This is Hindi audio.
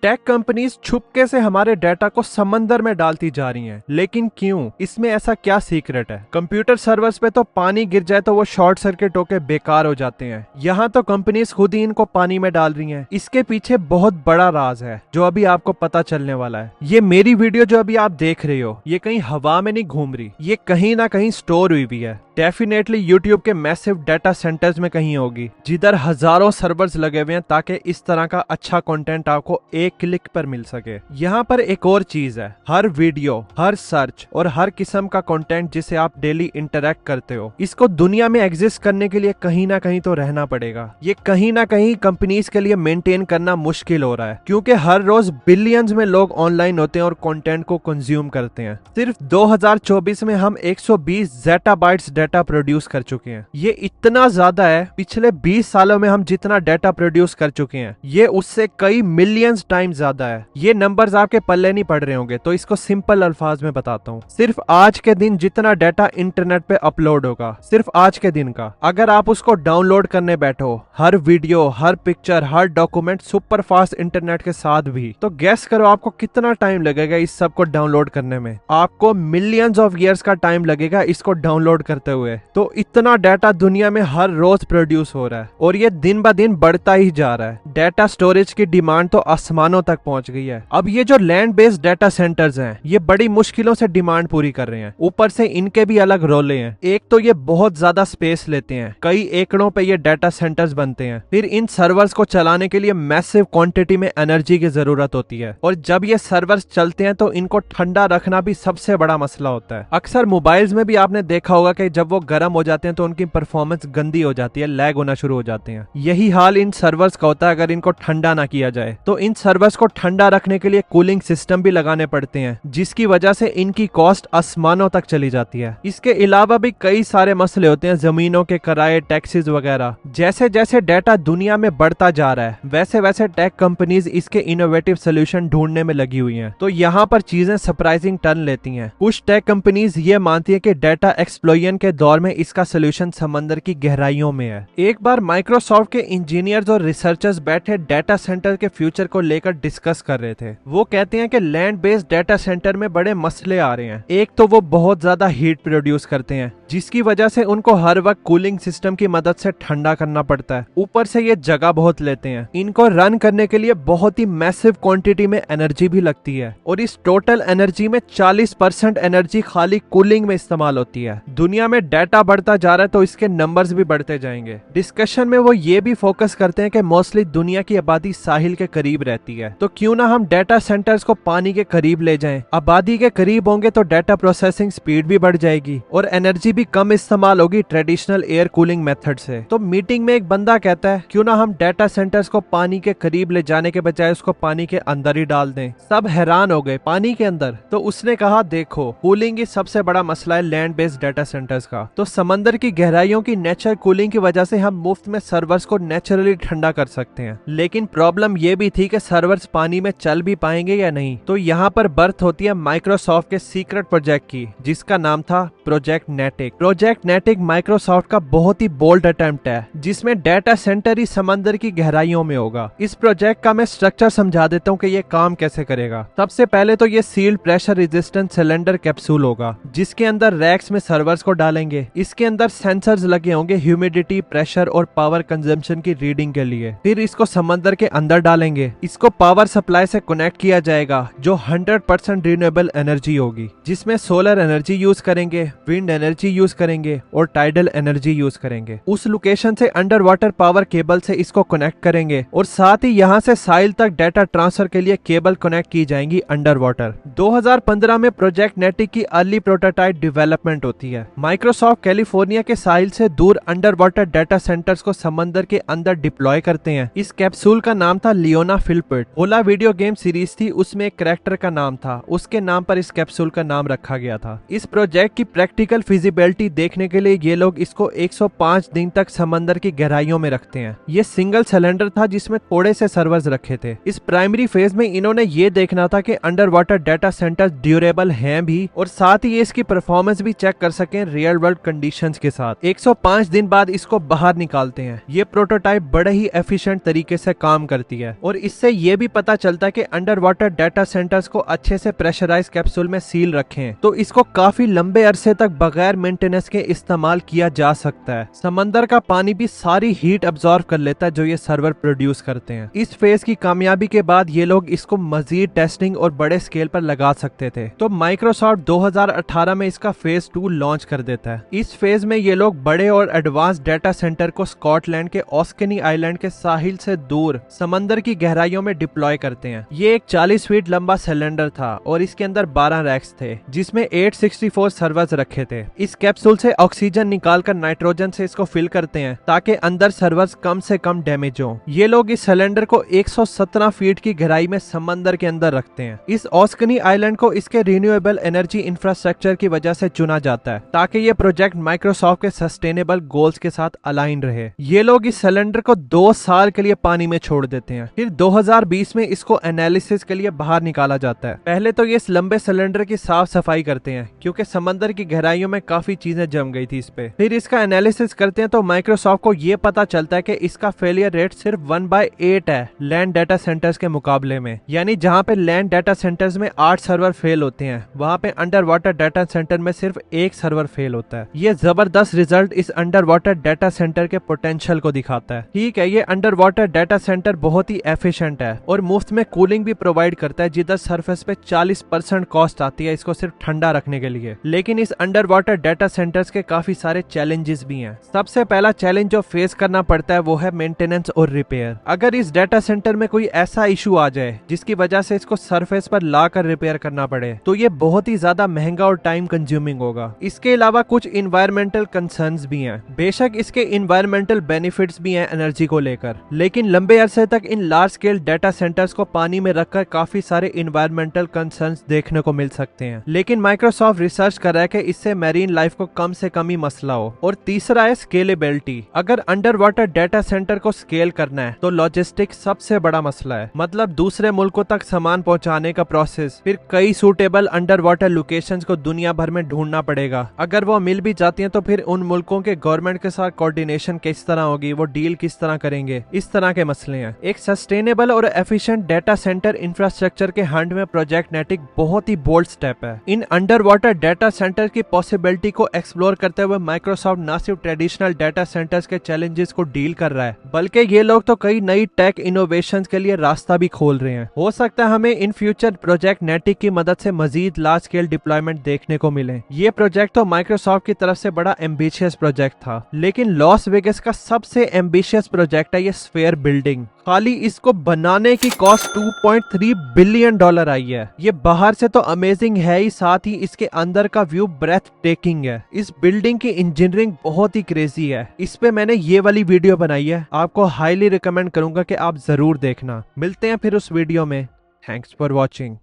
टेक कंपनीज छुपके से हमारे डाटा को समंदर में डालती जा रही हैं, लेकिन क्यों? इसमें ऐसा क्या सीक्रेट है? कंप्यूटर सर्वर्स पे तो पानी गिर जाए तो वो शॉर्ट सर्किट होके बेकार हो जाते हैं। यहाँ तो कंपनीज खुद ही इनको पानी में डाल रही हैं। इसके पीछे बहुत बड़ा राज है जो अभी आपको पता चलने वाला है। ये मेरी वीडियो जो अभी आप देख रहे हो, ये कहीं हवा में नहीं घूम रही, ये कहीं ना कहीं स्टोर हुई भी है। डेफिनेटली यूट्यूब के मैसिव डाटा सेंटर्स में कहीं होगी, जिधर हजारों सर्वर्स लगे हुए हैं ताकि इस तरह का अच्छा कंटेंट आपको एक क्लिक पर मिल सके। यहाँ पर एक और चीज है, हर वीडियो, हर सर्च और हर किस्म का कंटेंट जिसे आप डेली इंटरेक्ट करते हो, इसको दुनिया में एग्जिस्ट करने के लिए कहीं ना कहीं तो रहना पड़ेगा। ये कहीं ना कहीं कंपनीज के लिए मेंटेन करना मुश्किल हो रहा है, क्योंकि हर रोज बिलियंस में लोग ऑनलाइन होते हैं और कंटेंट को कंज्यूम करते हैं। सिर्फ 2024 में हम 120 ज़ेटाबाइट्स डाटा प्रोड्यूस कर चुके हैं। ये इतना ज्यादा है, पिछले 20 सालों में हम जितना डाटा प्रोड्यूस कर चुके हैं ये उससे कई मिलियंस टाइम ज्यादा है। ये नंबर्स आपके पल्ले नहीं पड़ रहे होंगे, तो इसको सिंपल अल्फाज में बताता हूँ। सिर्फ आज के दिन जितना डाटा इंटरनेट पे अपलोड होगा, सिर्फ आज के दिन का, अगर आप उसको डाउनलोड करने बैठो, हर वीडियो, हर पिक्चर, हर डॉक्यूमेंट सुपर फास्ट इंटरनेट के साथ भी, तो गैस करो आपको कितना टाइम लगेगा इस सब को डाउनलोड करने में? आपको मिलियंस ऑफ ईयर्स का टाइम लगेगा इसको डाउनलोड करते हुए। तो इतना डाटा दुनिया में हर रोज प्रोड्यूस हो रहा है और ये दिन ब दिन बढ़ता ही जा रहा है। डाटा स्टोरेज की डिमांड तो आसमानों तक पहुंच गई है। अब ये जो लैंड बेस्ड डाटा सेंटर्स हैं, ये बड़ी मुश्किलों से डिमांड पूरी कर रहे हैं। ऊपर से इनके भी अलग रोले हैं। एक तो ये बहुत ज्यादा स्पेस लेते हैं, कई एकड़ों पे ये डाटा सेंटर्स बनते हैं। फिर इन सर्वर्स को चलाने के लिए मैसिव क्वांटिटी में एनर्जी की जरूरत होती है, और जब ये सर्वर्स चलते हैं तो इनको ठंडा रखना भी सबसे बड़ा मसला होता है। अक्सर मोबाइल्स में भी आपने देखा होगा कि जब वो गर्म हो जाते हैं तो उनकी परफॉर्मेंस गंदी हो जाती है, लैग होना शुरू हो जाते हैं। यही हाल इन सर्वर्स का होता है अगर इनको ठंडा ना किया जाए। तो इन सर्वर्स को ठंडा रखने के लिए कूलिंग सिस्टम भी लगाने पड़ते हैं, जिसकी वजह से इनकी कॉस्ट आसमानों तक चली जाती है। इसके अलावा भी कई सारे मसले होते हैं, जमीनों के किराए, टैक्सेस वगैरह। जैसे जैसे डाटा दुनिया में बढ़ता जा रहा है, वैसे वैसे टेक कंपनीज इसके इनोवेटिव सोल्यूशन ढूंढने में लगी हुई हैं। तो यहाँ पर चीजें सरप्राइजिंग टर्न लेती हैं। कुछ टेक कंपनीज ये मानती है कि डाटा एक्सप्लोजन के दौर में इसका सोल्यूशन समंदर की गहराइयों में है। एक बार माइक्रोसॉफ्ट के इंजीनियर्स और रिसर्चर्स बैठे डाटा सेंटर के फ्यूचर को लेकर डिस्कस कर रहे थे। वो कहते हैं कि लैंड बेस्ड डाटा सेंटर में बड़े मसले आ रहे हैं। एक तो वो बहुत ज्यादा हीट प्रोड्यूस करते हैं, जिसकी वजह से उनको हर वक्त कूलिंग सिस्टम की मदद से ठंडा करना पड़ता है। ऊपर से ये जगह बहुत लेते हैं। इनको रन करने के लिए बहुत ही मैसिव क्वांटिटी में एनर्जी भी लगती है, और इस टोटल एनर्जी में 40% एनर्जी खाली कूलिंग में इस्तेमाल होती है। दुनिया में डाटा बढ़ता जा रहा है तो इसके नंबर्स भी बढ़ते जाएंगे। डिस्कशन में वो ये भी फोकस करते हैं कि मोस्टली दुनिया की आबादी साहिल के करीब रहती है, तो क्यों ना हम डाटा सेंटर्स को पानी के करीब ले जाएं। आबादी के करीब होंगे तो डाटा प्रोसेसिंग स्पीड भी बढ़ जाएगी और एनर्जी भी कम इस्तेमाल होगी ट्रेडिशनल एयर कूलिंग मेथड से। तो मीटिंग में एक बंदा कहता है, क्यों ना हम डाटा सेंटर्स को पानी के करीब ले जाने के बजाय उसको पानी के अंदर ही डाल दें। सब हैरान हो गए, पानी के अंदर? तो उसने कहा, देखो, कूलिंग ही सबसे बड़ा मसला है लैंड बेस्ड डाटा सेंटर्स का। तो समंदर की गहराइयों की नेचुरल कूलिंग की वजह से हम मुफ्त में सर्वर्स को नेचुरली ठंडा कर सकते हैं। लेकिन प्रॉब्लम ये भी थी कि सर्वर्स पानी में चल भी पाएंगे या नहीं। तो यहाँ पर बर्थ होती है माइक्रोसॉफ्ट के सीक्रेट प्रोजेक्ट की, जिसका नाम था प्रोजेक्ट नेटिक। प्रोजेक्ट नेटिक माइक्रोसॉफ्ट का बहुत ही बोल्ड अटेम्प्ट है, जिसमें डाटा सेंटर ही समंदर की गहराइयों में होगा। इस प्रोजेक्ट का मैं स्ट्रक्चर समझा देता हूँ कि ये काम कैसे करेगा। सबसे पहले तो ये sealed pressure resistant cylinder capsule होगा, जिसके अंदर रैक्स में सर्वर्स को डालेंगे। इसके अंदर सेंसर्स लगे होंगे ह्यूमिडिटी, प्रेशर और पावर कंजम्पशन की रीडिंग के लिए। फिर इसको समंदर के अंदर डालेंगे। इसको पावर सप्लाई से कनेक्ट किया जाएगा, जो 100% रिन्यूएबल एनर्जी होगी, जिसमें सोलर एनर्जी यूज करेंगे, विंड एनर्जी यूज करेंगे और टाइडल एनर्जी यूज करेंगे। उस लोकेशन से अंडर वाटर पावर केबल से इसको कनेक्ट करेंगे, और साथ ही यहाँ से साइल तक डाटा ट्रांसफर के लिए केबल कनेक्ट की जाएंगी अंडर वाटर। 2015 में प्रोजेक्ट नेटिक की अर्ली प्रोटोटाइप डेवलपमेंट होती है। माइक्रोसॉफ्ट कैलिफोर्निया के साहिल से दूर अंडर वाटर डाटा सेंटर्स को समंदर के अंदर डिप्लॉय करते हैं। इस कैप्सूल का नाम था लियोना फिलपिट। ओला वीडियो गेम सीरीज थी, उसमें एक कैरेक्टर का नाम था, उसके नाम पर इस कैप्सूल का नाम रखा गया था। इस प्रोजेक्ट की प्रैक्टिकल फिजिबिलिटी पॉसिबिलिटी देखने के लिए ये लोग इसको 105 दिन तक समंदर की गहराइयों में रखते हैं। ये सिंगल सिलेंडर था जिसमें थोड़े से सर्वर्स रखे थे। इस प्राइमरी फेज में इन्होंने ये देखना था कि under water data centre durable हैं भी और साथ ही इसकी परफॉर्मेंस भी चेक कर सकें रियल वर्ल्ड कंडीशंस के साथ। 105 दिन बाद इसको बाहर निकालते हैं। ये प्रोटोटाइप बड़े ही एफिशिएंट तरीके से काम करती है और इससे ये भी पता चलता है कि अंडर वाटर डाटा सेंटर्स को अच्छे से प्रेशराइज कैप्सूल में सील रखें तो इसको काफी लंबे अरसे तक बगैर मेंटेनेंस के इस्तेमाल किया जा सकता है। समंदर का पानी भी सारी हीट अब्सॉर्ब कर लेता है जो ये सर्वर प्रोड्यूस करते हैं। इस फेज की कामयाबी के बाद ये लोग इसको मजीद टेस्टिंग और बड़े स्केल पर लगा सकते थे। तो माइक्रोसॉफ्ट 2018 में इसका फेज 2 लॉन्च कर देता है। इस फेज में ये लोग बड़े और एडवांस डाटा सेंटर को स्कॉटलैंड के ऑस्कनी आइलैंड के साहिल से दूर समंदर की गहराइयों में डिप्लॉय करते हैं। ये एक 40 फीट लंबा सिलेंडर था और इसके अंदर 12 रैक्स थे जिसमें 864 सर्वर्स रखे थे। इस कैप्सूल से ऑक्सीजन निकालकर नाइट्रोजन से इसको फिल करते हैं ताकि अंदर सर्वर्स कम से कम डैमेज हो। ये लोग इस सिलेंडर को 117 फीट की गहराई में समंदर के अंदर रखते हैं। इस ऑस्कनी आइलैंड को इसके रिन्यूएबल एनर्जी इंफ्रास्ट्रक्चर की वजह से चुना जाता है ताकि ये प्रोजेक्ट माइक्रोसॉफ्ट के सस्टेनेबल गोल्स के साथ अलाइन रहे। ये लोग इस सिलेंडर को 2 साल के लिए पानी में छोड़ देते हैं। फिर 2020 में इसको एनालिसिस के लिए बाहर निकाला जाता है। पहले तो ये इस लंबे सिलेंडर की साफ सफाई करते हैं क्योंकि समंदर की गहराइयों में काफी चीजें जम गई थी इस पे। फिर इसका एनालिसिस करते हैं तो माइक्रोसॉफ्ट को ये पता चलता है कि इसका फेलियर रेट सिर्फ 1/8 है लैंड डाटा सेंटर्स के मुकाबले में। यानी जहाँ पे लैंड डाटा सेंटर्स में 8 सर्वर फेल होते हैं वहाँ पे अंडर वाटर डाटा सेंटर में सिर्फ 1 सर्वर फेल होता है। ये जबरदस्त रिजल्ट इस अंडर वाटर डाटा सेंटर के पोटेंशियल को दिखाता है। ठीक है, ये अंडर वाटर डाटा सेंटर बहुत ही एफिशिएंट है और मुफ्त में कूलिंग भी प्रोवाइड करता है जिधर सरफेस पे 40% कॉस्ट आती है इसको सिर्फ ठंडा रखने के लिए। लेकिन इस अंडर वाटर डाटा सेंटर्स के काफी सारे चैलेंजेस भी हैं। सबसे पहला चैलेंज जो फेस करना पड़ता है वो है मेंटेनेंस और रिपेयर। अगर इस डाटा सेंटर में कोई ऐसा इशू आ जाए जिसकी वजह से इसको सरफेस पर लाकर रिपेयर करना पड़े तो ये बहुत ही ज्यादा महंगा और टाइम कंज्यूमिंग होगा। इसके अलावा कुछ इन्वायरमेंटल कंसर्न्स भी हैं। बेशक इसके इन्वायरमेंटल बेनिफिट्स भी हैं एनर्जी को लेकर, लेकिन लंबे अरसे तक in large scale data centres को पानी में रखकर काफी सारे इन्वायरमेंटल कंसर्न्स देखने को मिल सकते हैं। लेकिन माइक्रोसॉफ्ट रिसर्च कर रहा है कि इससे मैरीन लाइफ को कम से कम ही मसला हो। और तीसरा है स्केलेबिलिटी। अगर अंडर वाटर डाटा सेंटर को स्केल करना है तो लॉजिस्टिक्स सबसे बड़ा मसला है। मतलब दूसरे मुल्कों तक सामान पहुंचाने का प्रोसेस, फिर कई सूटेबल अंडर वाटर लोकेशंस को दुनिया भर में ढूंढना पड़ेगा। अगर वो मिल भी जाती हैं तो फिर उन मुल्कों के गवर्नमेंट के साथ कोऑर्डिनेशन किस तरह होगी, वो डील किस तरह करेंगे, इस तरह के मसले हैं। एक सस्टेनेबल और एफिशिएंट डाटा सेंटर इंफ्रास्ट्रक्चर के हंट में प्रोजेक्ट नेटिक बहुत ही बोल्ड स्टेप है। In under water data centre की पॉसिबिलिटी को एक्सप्लोर करते हुए माइक्रोसॉफ्ट न सिर्फ ट्रेडिशनल डाटा सेंटर्स के चैलेंजेस को डील कर रहा है बल्कि ये लोग तो कई नई टेक इनोवेशंस के लिए रास्ता भी खोल रहे हैं। हो सकता है हमें इन फ्यूचर प्रोजेक्ट नेटिक की मदद से मजीद लार्ज स्केल डिप्लॉयमेंट देखने को मिले। ये प्रोजेक्ट तो माइक्रोसॉफ्ट की तरफ से बड़ा एम्बिशियस प्रोजेक्ट था, लेकिन लॉस वेगस का सबसे एम्बिशियस प्रोजेक्ट है ये स्फीयर बिल्डिंग। खाली इसको बनाने की कॉस्ट $2.3 बिलियन आई है। ये बाहर से तो अमेजिंग है ही, साथ ही इसके अंदर का व्यू ब्रेथ टेकिंग है। इस बिल्डिंग की इंजीनियरिंग बहुत ही क्रेजी है। इस पे मैंने ये वाली वीडियो बनाई है, आपको हाईली रिकमेंड करूंगा कि आप जरूर देखना। मिलते हैं फिर उस वीडियो में। Thanks for watching.